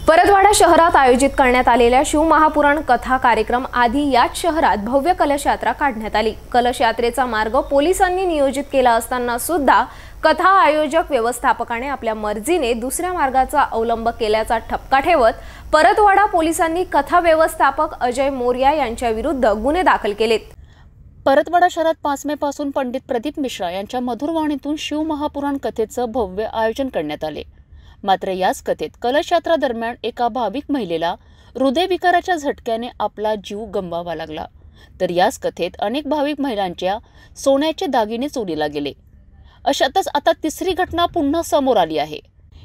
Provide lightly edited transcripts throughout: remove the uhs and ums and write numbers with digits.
परतवाडा शहरात आयोजित करण्यात आलेल्या शिवमहापुराण कथा कार्यक्रम आधी याच शहरात भव्य कलश यात्रा काढण्यात आली। कलश यात्रेचा मार्ग पोलिसांनी नियोजित केला असताना सुद्धा कथा आयोजक व्यवस्थापकाने आपल्या मर्जीने दुसऱ्या मार्गाचा अवलंब केल्याचा ठपका ठेवत परतवाडा पोलिसांनी कथा व्यवस्थापक अजय मोर्या यांच्या विरुद्ध गुन्हे दाखल केलेत। परतवाडा शहरात 5 मे पासून पंडित प्रदीप मिश्रा यांच्या मधुरवाणीतून शिवमहापुराण कथेचं भव्य आयोजन करण्यात आले। मात्र याच कथेत कलश यात्रा दरम्यान एका भाविक महिलेला हृदयविकाराच्या झटक्याने आपला जीव गमवावा लागला। तर याच कथेत अनेक भाविक महिलांच्या सोन्याचे दागिने चोरीला गेले। अशातच आता तिसरी घटना पुन्हा समोर आली आहे।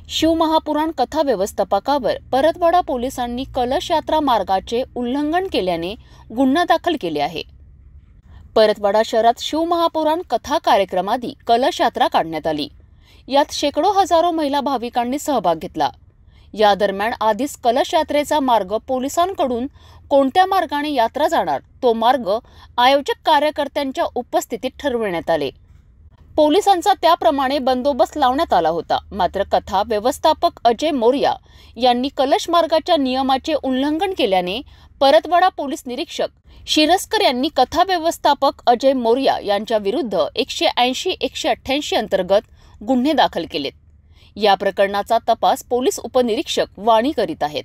शिवमहापुराण कथा व्यवस्थापकावर परतवाडा पोलिसांनी कलश यात्रा मार्गाचे उल्लंघन केल्याने गुन्हा दाखल केले आहे। परतवाडा शहरात शिवमहापुराण कथा कार्यक्रमाआधी कलश यात्रा काढण्यात आली। यात शेकडो हजारो महिला भाविकांनी सहभाग घेतला। या दरम्यान आधीच कलश यात्रेचा मार्ग पोलिसांकडून कोणत्या मार्गाने यात्रा जाणार तो मार्ग आयोजक कार्यकर्त्यांच्या उपस्थितीत ठरविण्यात आले। पोलिसांचा त्याप्रमाणे बंदोबस्त लावण्यात आला होता। मात्र कथा व्यवस्थापक अजय मोर्या यांनी कलश मार्गाच्या नियमाचे उल्लंघन केल्याने परतवाडा पोलीस निरीक्षक शिरस्कर यांनी कथा व्यवस्थापक अजय मोर्या यांच्या विरुद्ध 180-188 अंतर्गत गुन्हे दाखल केलेत। या प्रकरणाचा तपास पोलीस उपनिरीक्षक वाणी करीत आहेत।